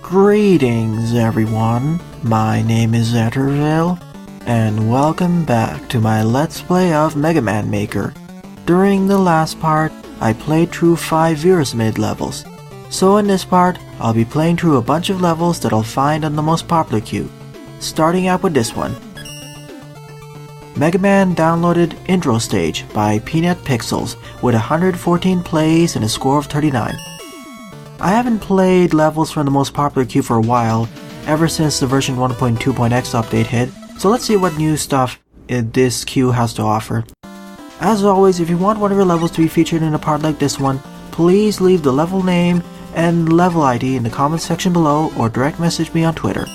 Greetings everyone, my name is Etterville, and welcome back to my Let's Play of Mega Man Maker. During the last part, I played through 5 Virus Mid levels, so in this part, I'll be playing through a bunch of levels that I'll find on the most popular queue, starting out with this one. Mega Man downloaded Intro Stage by PeanutPixels with 114 plays and a score of 39. I haven't played levels from the most popular queue for a while, ever since the version 1.2.x update hit, so let's see what new stuff this queue has to offer. As always, if you want one of your levels to be featured in a part like this one, please leave the level name and level ID in the comments section below or direct message me on Twitter.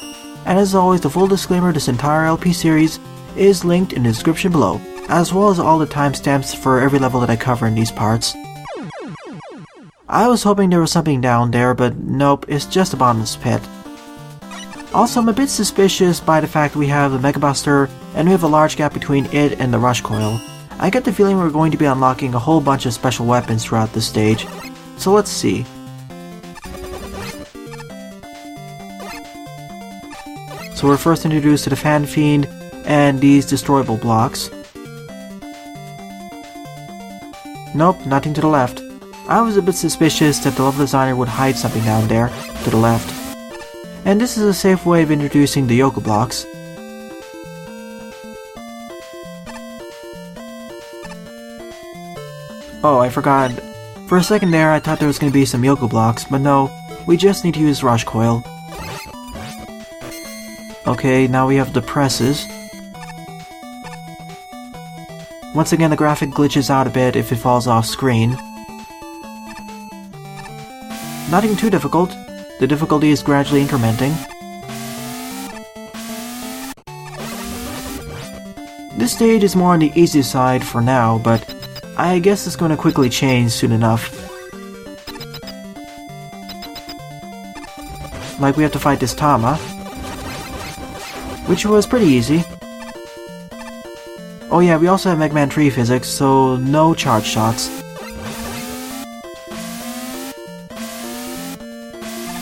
And as always, the full disclaimer, this entire LP series is linked in the description below, as well as all the timestamps for every level that I cover in these parts. I was hoping there was something down there, but nope, it's just a bottomless pit. Also, I'm a bit suspicious by the fact we have the Mega Buster and we have a large gap between it and the Rush Coil. I get the feeling we're going to be unlocking a whole bunch of special weapons throughout this stage, so let's see. So we're first introduced to the Fan Fiend and these destroyable blocks. Nope, nothing to the left. I was a bit suspicious that the level designer would hide something down there, to the left. And this is a safe way of introducing the Yoku blocks. Oh, I forgot. For a second there, I thought there was going to be some Yoku blocks, but no, we just need to use Rush Coil. Okay, now we have the presses. Once again, the graphic glitches out a bit if it falls off screen. Nothing too difficult. The difficulty is gradually incrementing. This stage is more on the easy side for now, but I guess it's going to quickly change soon enough. Like we have to fight this Tama, which was pretty easy. Oh yeah, we also have Mega Man 3 physics, so no charge shots.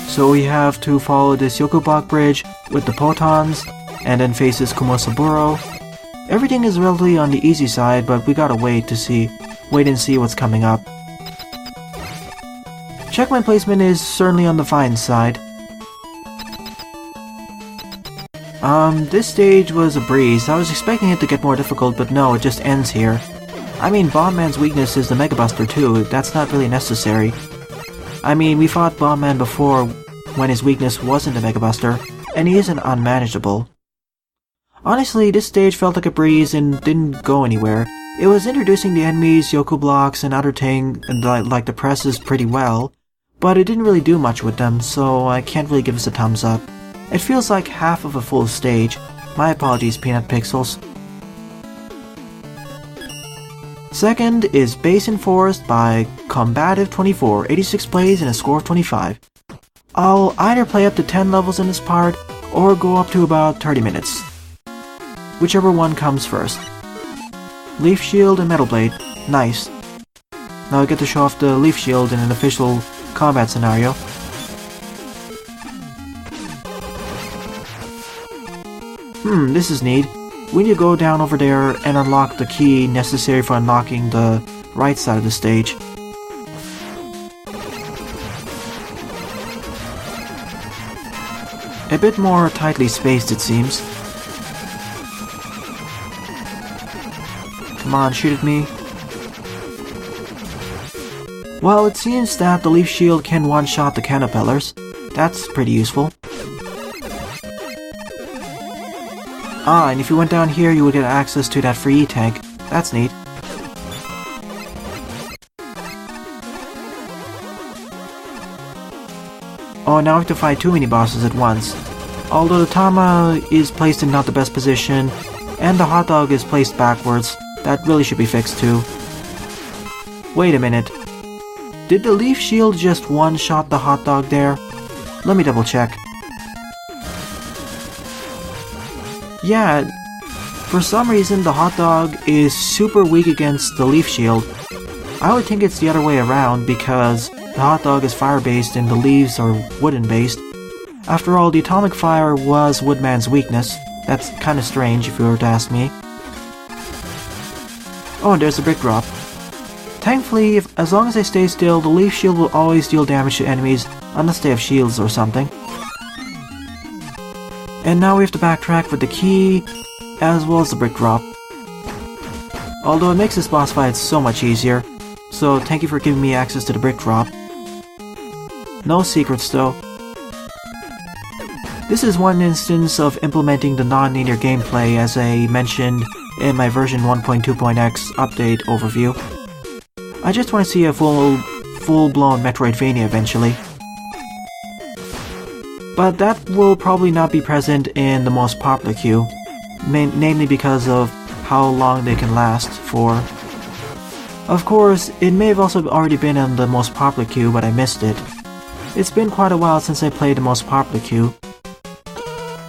So we have to follow this Yoku block bridge with the Potons, and then face this Kumosaburo. Everything is relatively on the easy side, but we gotta wait and see what's coming up. Checkpoint placement is certainly on the fine side. This stage was a breeze. I was expecting it to get more difficult, but no, it just ends here. I mean, Bombman's weakness is the Mega Buster too, that's not really necessary. I mean, we fought Bombman before when his weakness wasn't the Mega Buster, and he isn't unmanageable. Honestly, this stage felt like a breeze and didn't go anywhere. It was introducing the enemies, Yoku blocks, and other things like the presses pretty well, but it didn't really do much with them, so I can't really give us a thumbs up. It feels like half of a full stage. My apologies, PeanutPixels. Second is Base Enforced by Combative24, 86 plays and a score of 25. I'll either play up to 10 levels in this part, or go up to about 30 minutes. Whichever one comes first. Leaf Shield and Metal Blade. Nice. Now I get to show off the Leaf Shield in an official combat scenario. This is neat. We need to go down over there and unlock the key necessary for unlocking the right side of the stage. A bit more tightly spaced, it seems. Come on, shoot at me. Well, it seems that the Leaf Shield can one-shot the caterpillars. That's pretty useful. Ah, and if you went down here, you would get access to that free E-tank. That's neat. Oh, now we have to fight too many bosses at once. Although the Tama is placed in not the best position, and the hot dog is placed backwards, that really should be fixed too. Wait a minute. Did the Leaf Shield just one-shot the hot dog there? Let me double check. Yeah, for some reason the hot dog is super weak against the Leaf Shield. I would think it's the other way around because the hot dog is fire-based and the leaves are wooden-based. After all, the atomic fire was WoodMan's weakness. That's kinda strange if you were to ask me. Oh, and there's a brick drop. Thankfully, as long as I stay still, the leaf shield will always deal damage to enemies unless they have shields or something. And now we have to backtrack for the key, as well as the brick drop. Although it makes this boss fight so much easier, so thank you for giving me access to the brick drop. No secrets though. This is one instance of implementing the non-linear gameplay as I mentioned in my version 1.2.x update overview. I just want to see a full-blown Metroidvania eventually. But that will probably not be present in the most popular queue, namely because of how long they can last for. Of course, it may have also already been in the most popular queue, but I missed it. It's been quite a while since I played the most popular queue.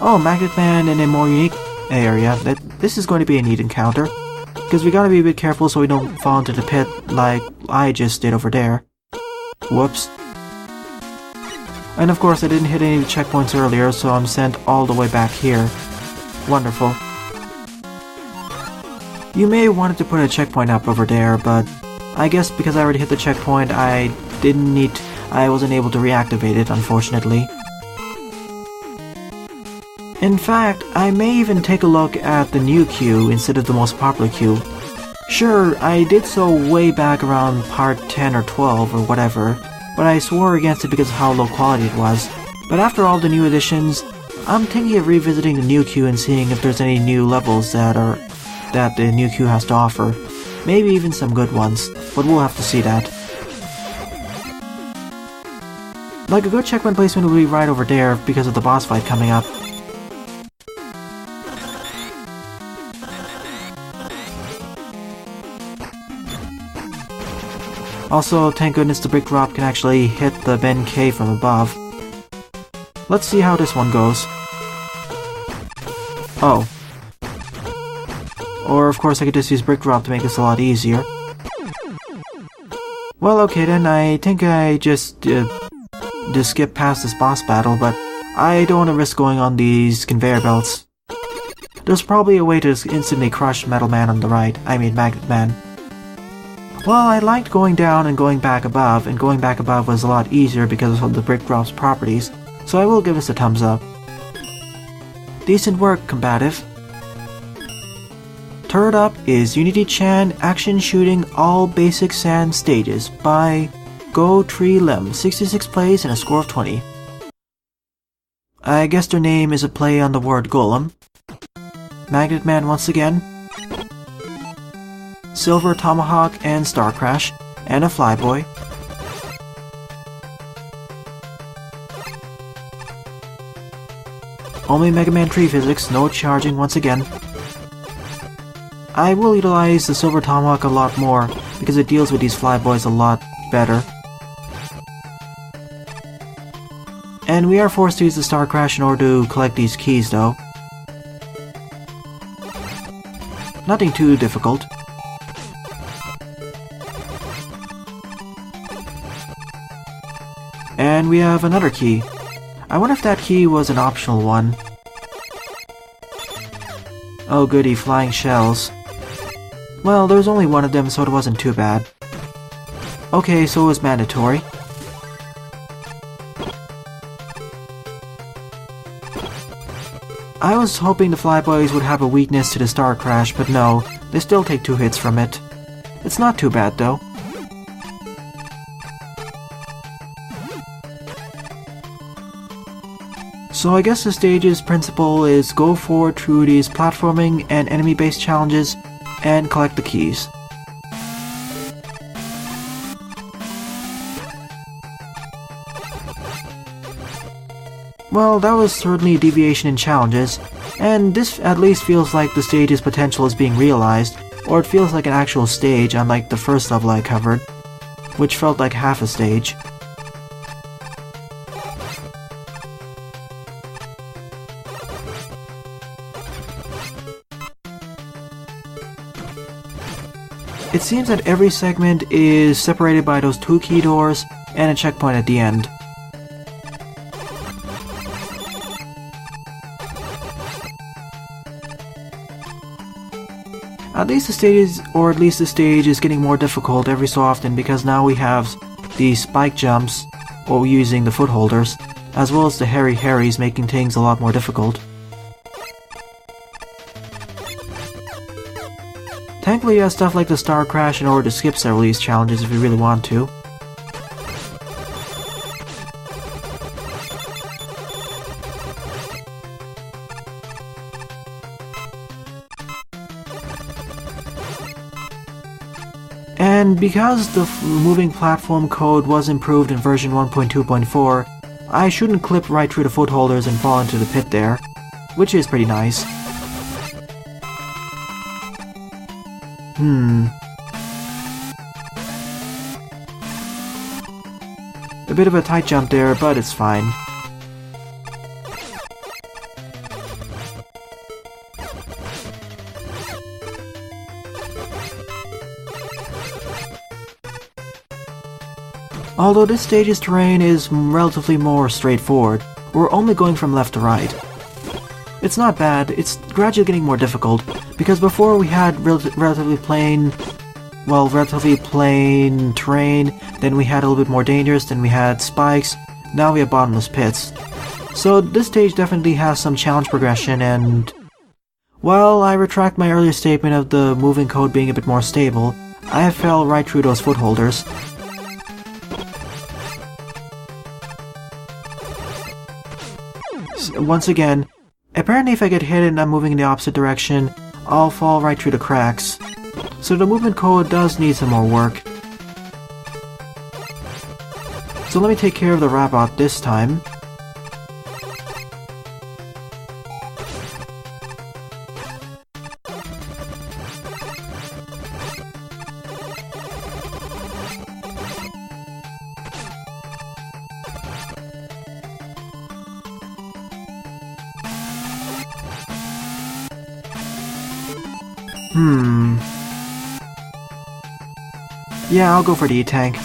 Oh, Megaman in a more unique area. This is going to be a neat encounter, because we gotta be a bit careful so we don't fall into the pit like I just did over there. Whoops. And of course I didn't hit any checkpoints earlier, so I'm sent all the way back here. Wonderful. You may have wanted to put a checkpoint up over there, but I guess because I already hit the checkpoint, I wasn't able to reactivate it, unfortunately. In fact, I may even take a look at the new queue instead of the most popular queue. Sure, I did so way back around part 10 or 12 or whatever, but I swore against it because of how low quality it was. But after all the new additions, I'm thinking of revisiting the new queue and seeing if there's any new levels that the new queue has to offer. Maybe even some good ones, but we'll have to see that. Like a good checkpoint placement will be right over there because of the boss fight coming up. Also, thank goodness the brick drop can actually hit the Ben K from above. Let's see how this one goes. Oh. Or of course I could just use brick drop to make this a lot easier. Well, okay then, I think I just skip past this boss battle, but I don't want to risk going on these conveyor belts. There's probably a way to instantly crush Metal Man on the right, I mean Magnet Man. Well, I liked going down and going back above, and going back above was a lot easier because of the brick drop's properties, so I will give this a thumbs up. Decent work, combative. Third up is Unity-chan Action Shooting All Basic Sand Stages by Go Tree Lim, 66 plays and a score of 20. I guess their name is a play on the word golem. Magnet Man once again. Silver Tomahawk and Star Crash, and a Flyboy. Only Mega Man tree physics, no charging once again. I will utilize the Silver Tomahawk a lot more, because it deals with these Flyboys a lot better. And we are forced to use the Star Crash in order to collect these keys though. Nothing too difficult. And we have another key. I wonder if that key was an optional one. Oh goody, flying shells. Well, there was only one of them, so it wasn't too bad. Okay, so it was mandatory. I was hoping the Flyboys would have a weakness to the Star Crash, but no, they still take 2 hits from it. It's not too bad though. So I guess the stage's principle is go forward through these platforming and enemy-based challenges and collect the keys. Well, that was certainly a deviation in challenges, and this at least feels like the stage's potential is being realized, or it feels like an actual stage unlike the first level I covered, which felt like half a stage. It seems that every segment is separated by those 2 key doors and a checkpoint at the end. At least the stage is getting more difficult every so often because now we have the spike jumps or using the footholders, as well as the hairy Harrys making things a lot more difficult. Thankfully you have stuff like the Star Crash in order to skip several of these challenges if you really want to. And because the moving platform code was improved in version 1.2.4, I shouldn't clip right through the footholders and fall into the pit there, which is pretty nice. A bit of a tight jump there, but it's fine. Although this stage's terrain is relatively more straightforward, we're only going from left to right. It's not bad, it's gradually getting more difficult, because before we had relatively plain terrain, then we had a little bit more dangerous, then we had spikes, now we have bottomless pits. So this stage definitely has some challenge progression, and while I retract my earlier statement of the moving code being a bit more stable, I have fell right through those footholders. Once again, apparently if I get hit and I'm moving in the opposite direction, I'll fall right through the cracks. So the movement code does need some more work. So let me take care of the robot this time. Yeah, I'll go for the E-Tank.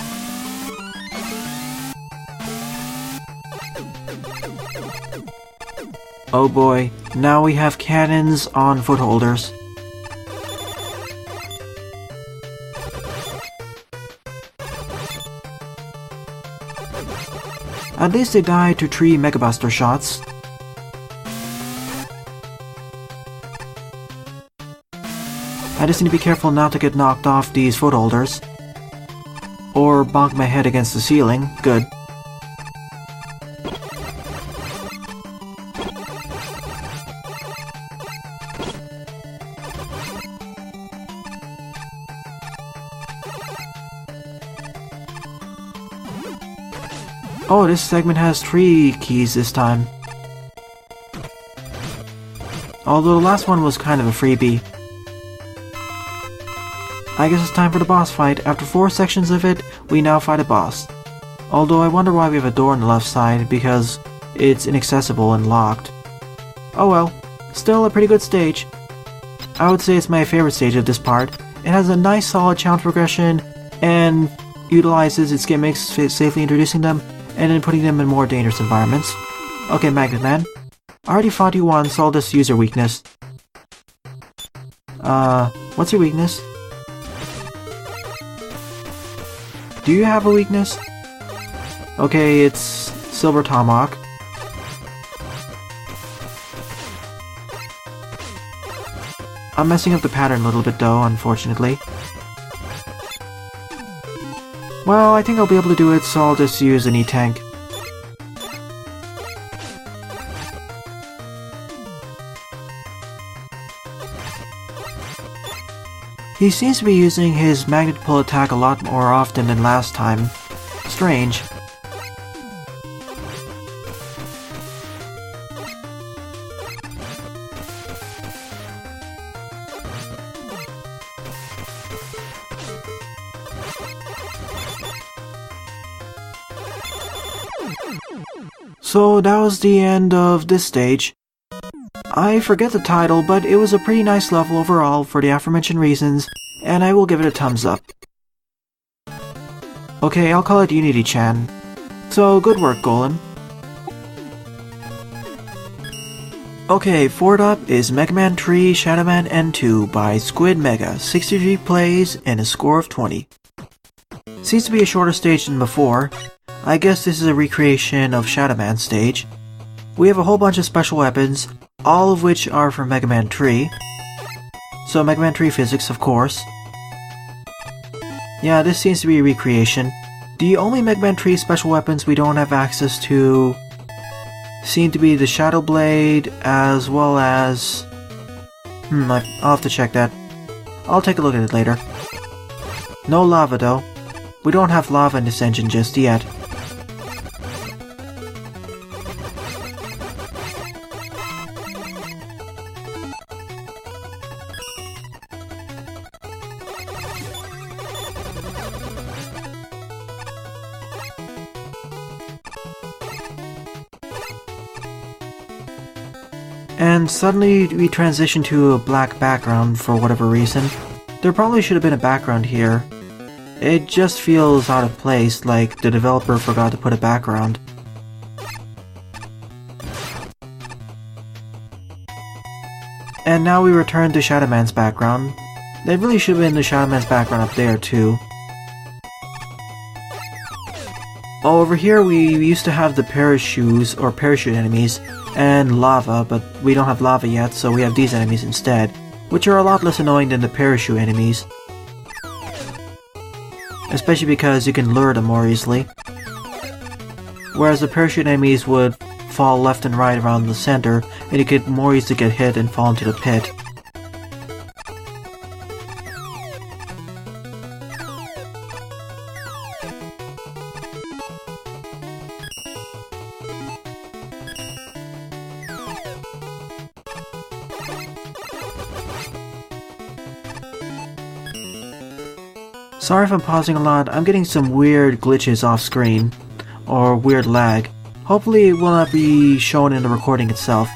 Oh boy, now we have cannons on footholders. At least they died to 3 Mega Buster shots. I just need to be careful not to get knocked off these footholders. Or bonk my head against the ceiling. Good. Oh, this segment has 3 keys this time. Although the last one was kind of a freebie. I guess it's time for the boss fight. After 4 sections of it, we now fight a boss. Although I wonder why we have a door on the left side, because it's inaccessible and locked. Oh well, still a pretty good stage. I would say it's my favorite stage of this part. It has a nice solid challenge progression, and utilizes its gimmicks, safely introducing them, and then putting them in more dangerous environments. Okay, Magnet Man. I already fought you once, so I'll just use your weakness. What's your weakness? Do you have a weakness? Okay, it's Silver Tomahawk. I'm messing up the pattern a little bit though, unfortunately. Well, I think I'll be able to do it, so I'll just use an E-Tank. He seems to be using his magnet pull attack a lot more often than last time. Strange. So that was the end of this stage. I forget the title, but it was a pretty nice level overall for the aforementioned reasons, and I will give it a thumbs up. Okay, I'll call it Unity-chan. So, good work, Golem. Okay, forward up is Mega Man 3 ShadowMan N2 by SquidMega, 63 plays and a score of 20. Seems to be a shorter stage than before. I guess this is a recreation of ShadowMan's stage. We have a whole bunch of special weapons, all of which are from Mega Man 3. So Mega Man 3 physics, of course. Yeah, this seems to be a recreation. The only Mega Man 3 special weapons we don't have access to seem to be the Shadow Blade, as well as... I'll have to check that. I'll take a look at it later. No lava though. We don't have lava in this engine just yet. And suddenly we transition to a black background for whatever reason. There probably should have been a background here. It just feels out of place, like the developer forgot to put a background. And now we return to ShadowMan's background. There really should have been the ShadowMan's background up there too. Oh, over here we used to have the parachutes, or parachute enemies, and lava, but we don't have lava yet, so we have these enemies instead, which are a lot less annoying than the parachute enemies. Especially because you can lure them more easily. Whereas the parachute enemies would fall left and right around the center, and you could more easily get hit and fall into the pit. Sorry if I'm pausing a lot, I'm getting some weird glitches off screen, or weird lag. Hopefully it will not be shown in the recording itself.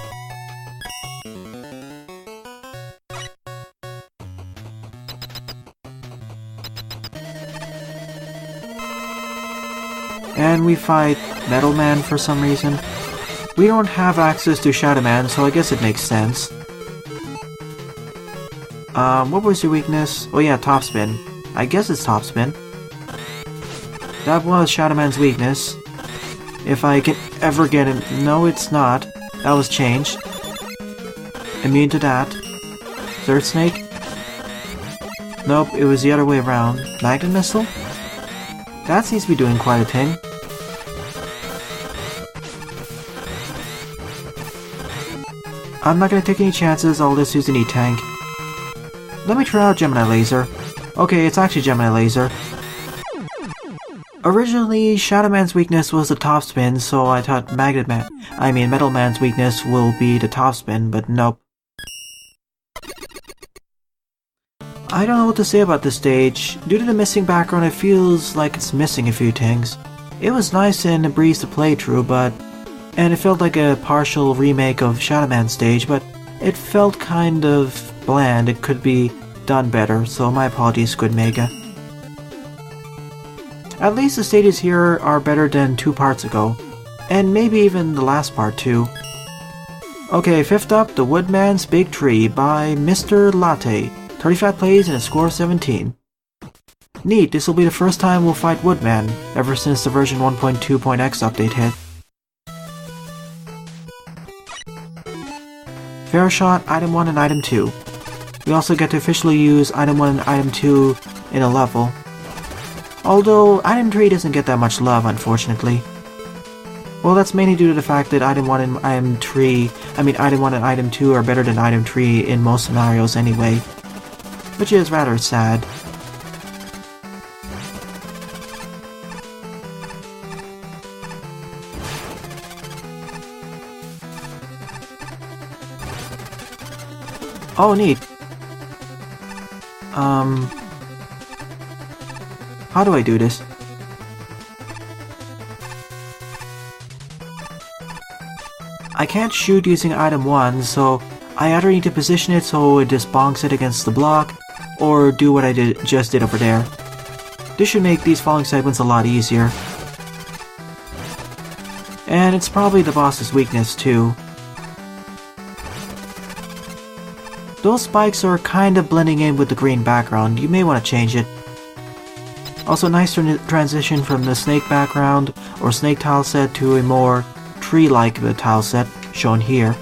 And we fight Metal Man for some reason. We don't have access to ShadowMan, so I guess it makes sense. What was your weakness? Oh yeah, topspin. I guess it's topspin. That was ShadowMan's weakness. If I can ever get him... No, it's not. That was changed. Immune to that. Third snake? Nope, it was the other way around. Magnet missile? That seems to be doing quite a thing. I'm not gonna take any chances, I'll just use an E-Tank. Let me try out Gemini Laser. Okay, it's actually Gemini Laser. Originally, ShadowMan's weakness was the topspin, so I thought Metal Man's weakness will be the topspin, but nope. I don't know what to say about this stage. Due to the missing background, it feels like it's missing a few things. It was nice and a breeze to play through, and it felt like a partial remake of ShadowMan's stage, but it felt kind of bland. It could be done better, so my apologies, SquidMega. At least the stages here are better than 2 parts ago, and maybe even the last part too. Okay, fifth up, the WoodMan's Big Tree by MrLatte, 35 plays and a score of 17. Neat, this will be the first time we'll fight WoodMan, ever since the version 1.2.x update hit. Fair Shot, Item 1 and Item 2. We also get to officially use Item 1 and Item 2 in a level. Although, Item 3 doesn't get that much love, unfortunately. Well, that's mainly due to the fact that Item 1 and Item 2 are better than Item 3 in most scenarios anyway. Which is rather sad. Oh, neat. How do I do this? I can't shoot using item 1, so I either need to position it so it just bonks it against the block, or do what I just did over there. This should make these falling segments a lot easier. And it's probably the boss's weakness too. Those spikes are kind of blending in with the green background. You may want to change it. Also, nice transition from the snake background or snake tile set to a more tree-like tile set, shown here.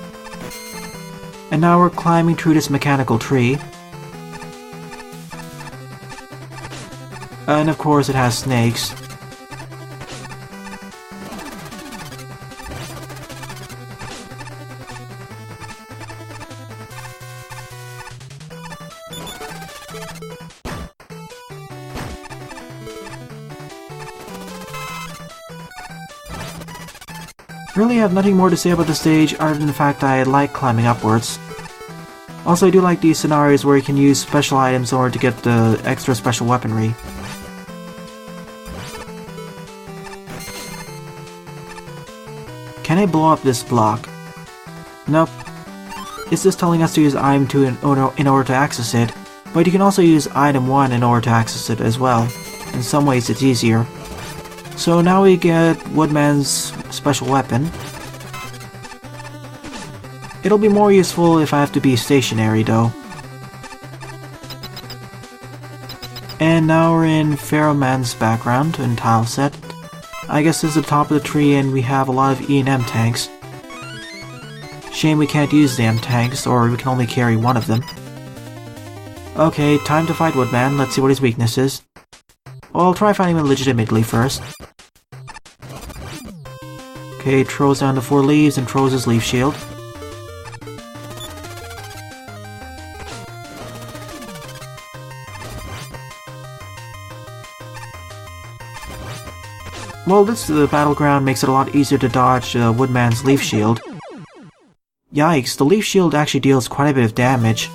And now we're climbing through this mechanical tree. And of course it has snakes. Really have nothing more to say about the stage other than the fact that I like climbing upwards. Also, I do like these scenarios where you can use special items in order to get the extra special weaponry. Can I blow up this block? Nope. It's just telling us to use item 2 in order to access it, but you can also use item 1 in order to access it as well. In some ways it's easier. So now we get WoodMan's special weapon. It'll be more useful if I have to be stationary though. And now we're in Pharaohman's background and tile set. I guess this is the top of the tree and we have a lot of E and M tanks. Shame we can't use the M tanks, or we can only carry one of them. Okay, time to fight WoodMan. Let's see what his weakness is. Well, I'll try fighting him legitimately first. Okay, throws down the 4 leaves and throws his leaf shield. Well, this battleground makes it a lot easier to dodge WoodMan's leaf shield. Yikes, the leaf shield actually deals quite a bit of damage.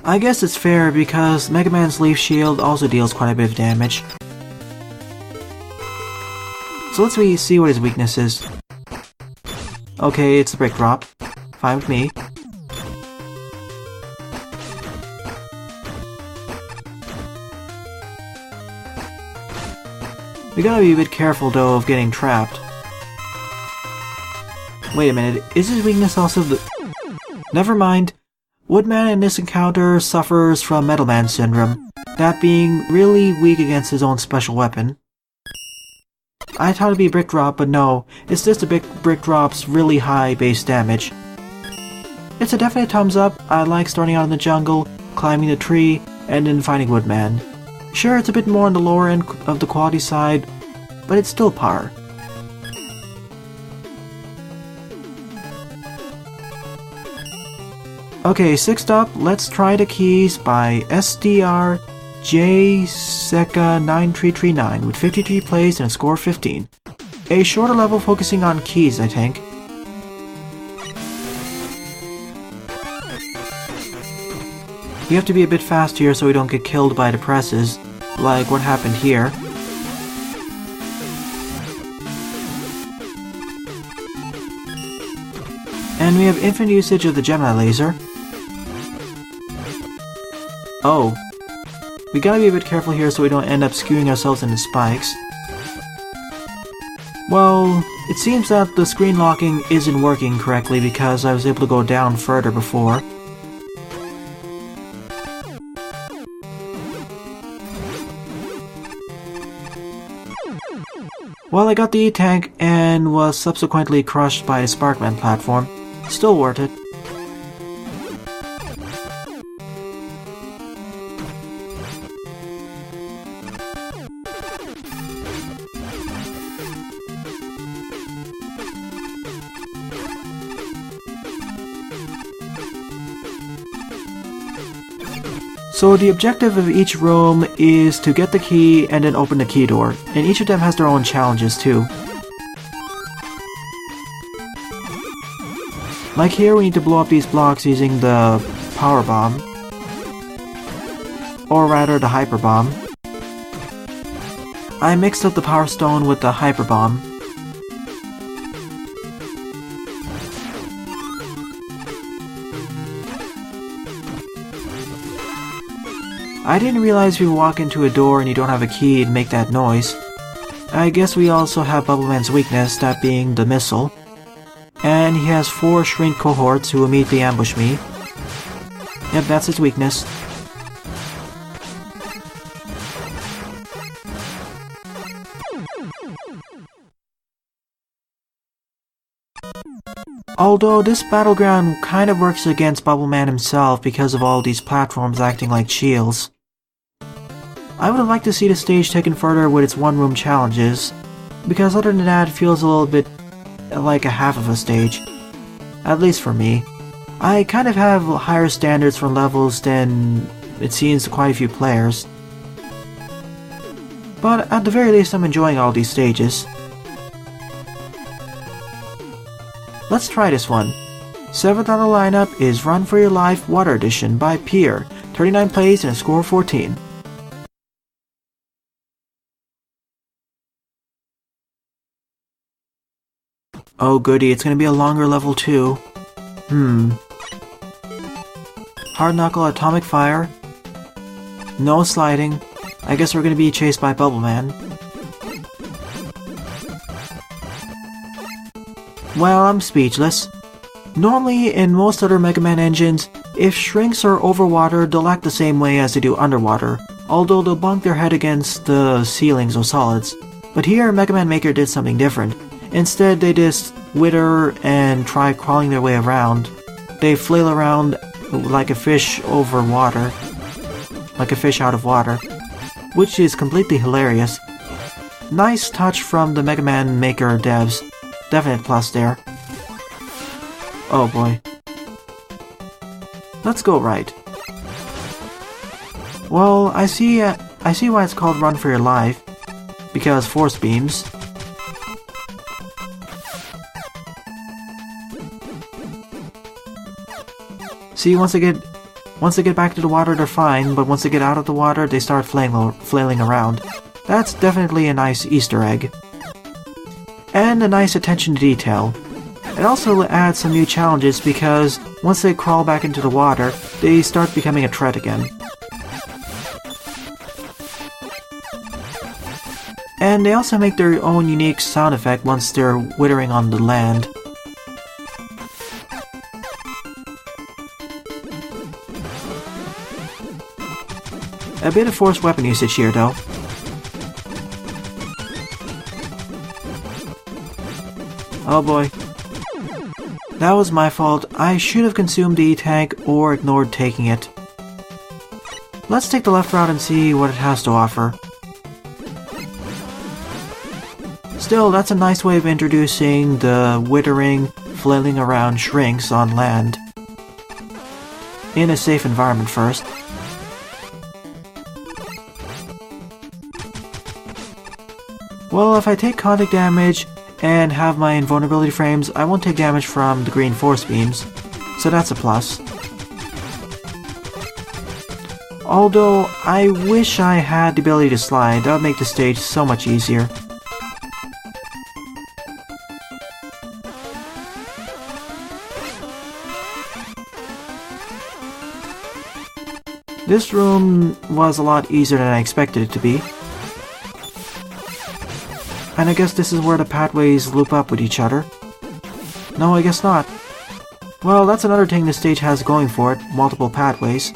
I guess it's fair because Mega Man's leaf shield also deals quite a bit of damage. So let's see what his weakness is. Okay, it's the brick drop. Fine with me. We gotta be a bit careful though of getting trapped. Wait a minute, is his weakness also the... Never mind. WoodMan in this encounter suffers from Metal Man syndrome, that being really weak against his own special weapon. I thought it'd be a brick drop, but no, it's just a brick drop's really high base damage. It's a definite thumbs up. I like starting out in the jungle, climbing the tree, and then fighting WoodMan. Sure, it's a bit more on the lower end of the quality side, but it's still par. Okay, next up, let's try the keys by SDRJSECA9339 with 53 plays and a score of 15. A shorter level focusing on keys, I think. You have to be a bit fast here so we don't get killed by the presses, like what happened here. And we have infinite usage of the Gemini laser. Oh. We gotta be a bit careful here so we don't end up skewing ourselves into spikes. Well, it seems that the screen locking isn't working correctly because I was able to go down further before. Well, I got the E-Tank and was subsequently crushed by the Sparkman platform. Still worth it. So the objective of each room is to get the key and then open the key door, and each of them has their own challenges too. Like here, we need to blow up these blocks using the power bomb, or rather the hyper bomb. I mixed up the power stone with the hyper bomb. I didn't realize if you walk into a door and you don't have a key it'd make that noise. I guess we also have Bubbleman's weakness, that being the missile. And he has 4 shrink cohorts who immediately ambush me. Yep, that's its weakness. Although this battleground kind of works against WoodMan himself because of all these platforms acting like shields. I would have liked to see the stage taken further with its one-room challenges, because other than that it feels a little bit like a half of a stage. At least for me. I kind of have higher standards for levels than it seems to quite a few players. But at the very least I'm enjoying all these stages. Let's try this one. 7th on the lineup is Run For Your Life Water Edition by Pier. 39 plays and a score of 14. Oh goody, it's gonna be a longer level too. Hard Knuckle Atomic Fire. No sliding. I guess we're gonna be chased by WoodMan. Well, I'm speechless. Normally, in most other Mega Man engines, if shrinks are overwatered, they'll act the same way as they do underwater, although they'll bonk their head against the ceilings or solids. But here, Mega Man Maker did something different. Instead, they just wither and try crawling their way around. They flail around like a fish over water. Like a fish out of water. Which is completely hilarious. Nice touch from the Mega Man Maker devs. Definite plus there. Oh boy. Let's go right. Well, I see why it's called Run For Your Life. Because force beams. See, once they get back to the water, they're fine, but once they get out of the water, they start flailing around. That's definitely a nice Easter egg. And a nice attention to detail. It also adds some new challenges because once they crawl back into the water, they start becoming a threat again. And they also make their own unique sound effect once they're withering on the land. A bit of forced weapon usage here though. Oh boy. That was my fault. I should have consumed the E-Tank or ignored taking it. Let's take the left route and see what it has to offer. Still, that's a nice way of introducing the withering, flailing around shrinks on land. In a safe environment first. Well, if I take contact damage and have my invulnerability frames, I won't take damage from the green force beams, so that's a plus. Although, I wish I had the ability to slide, that would make the stage so much easier. This room was a lot easier than I expected it to be. And I guess this is where the pathways loop up with each other. No, I guess not. Well, that's another thing this stage has going for it, multiple pathways.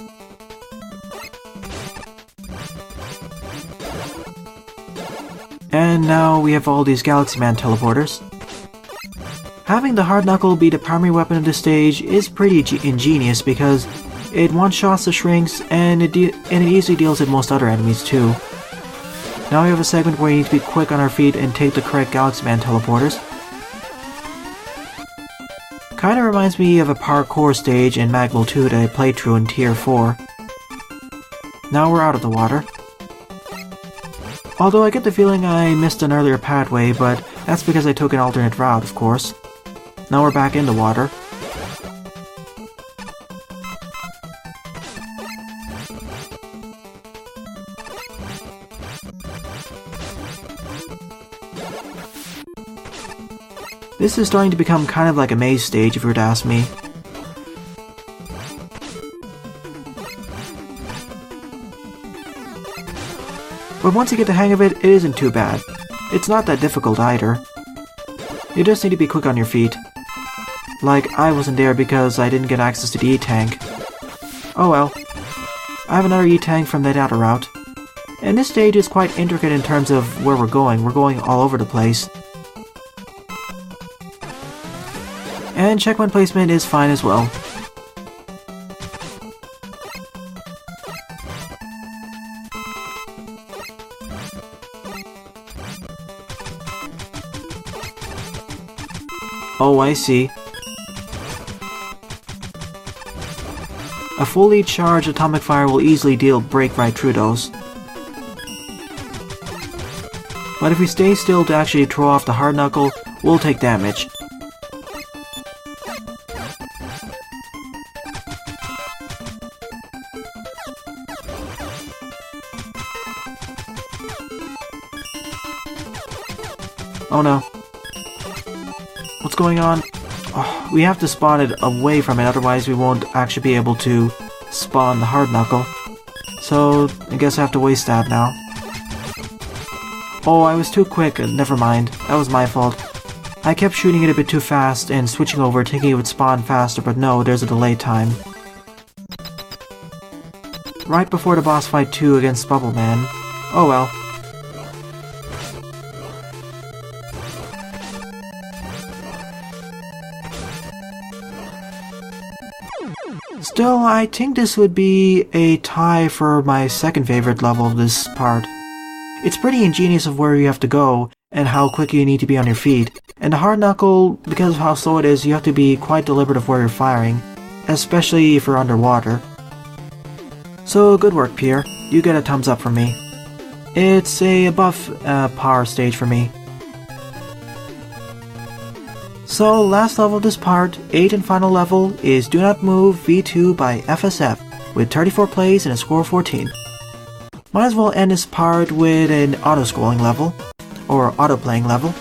And now we have all these Galaxy Man teleporters. Having the Hard Knuckle be the primary weapon of this stage is pretty ingenious because it one-shots the shrinks and it easily deals with most other enemies too. Now we have a segment where we need to be quick on our feet and take the correct Galaxy Man teleporters. Kinda reminds me of a parkour stage in Magwell 2 that I played through in Tier 4. Now we're out of the water. Although I get the feeling I missed an earlier pathway, but that's because I took an alternate route, of course. Now we're back in the water. This is starting to become kind of like a maze stage if you were to ask me. But once you get the hang of it, it isn't too bad. It's not that difficult either. You just need to be quick on your feet. Like, I wasn't there because I didn't get access to the E-Tank. Oh well. I have another E-Tank from the data route. And this stage is quite intricate in terms of where we're going. We're going all over the place. And checkpoint placement is fine as well. Oh, I see. A fully charged atomic fire will easily break right through those. But if we stay still to actually throw off the hard knuckle, we'll take damage. Oh no. What's going on? Oh, we have to spawn it away from it, otherwise we won't actually be able to spawn the hard knuckle. So, I guess I have to waste that now. Oh, I was too quick, never mind. That was my fault. I kept shooting it a bit too fast and switching over thinking it would spawn faster, but no, there's a delay time. Right before the boss fight 2 against WoodMan. Oh well. Still, I think this would be a tie for my second favorite level of this part. It's pretty ingenious of where you have to go, and how quick you need to be on your feet. And the hard knuckle, because of how slow it is, you have to be quite deliberate of where you're firing, especially if you're underwater. So good work, Pier. You get a thumbs up from me. It's a above par stage for me. So, last level of this part, 8th and final level, is Do Not Move V2 by FSF, with 34 plays and a score of 14. Might as well end this part with an auto-scrolling level, or auto-playing level.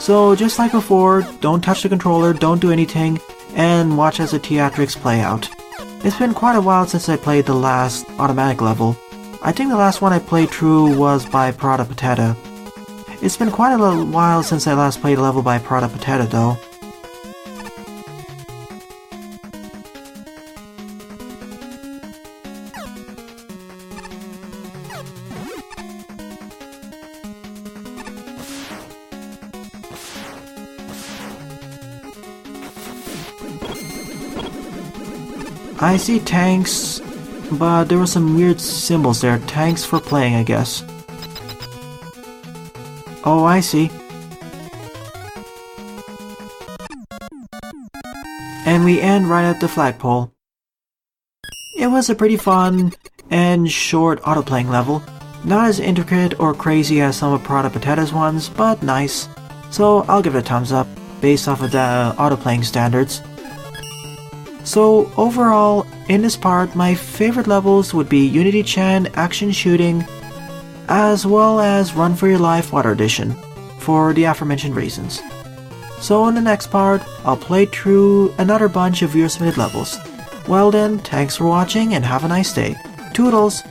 So, just like before, don't touch the controller, don't do anything, and watch as the theatrics play out. It's been quite a while since I played the last automatic level. I think the last one I played through was by PeanutPixels. It's been quite a little while since I last played a level by PeanutPixels though. I see tanks, but there were some weird symbols there. Tanks for playing, I guess. Oh, I see. And we end right at the flagpole. It was a pretty fun and short auto-playing level. Not as intricate or crazy as some of PeanutPixels ones, but nice. So I'll give it a thumbs up, based off of the auto-playing standards. So overall, in this part, my favorite levels would be Unity-chan Action Shooting, as well as Run for Your Life Water Edition, for the aforementioned reasons. So in the next part, I'll play through another bunch of viewer-submitted levels. Well then, thanks for watching and have a nice day. Toodles!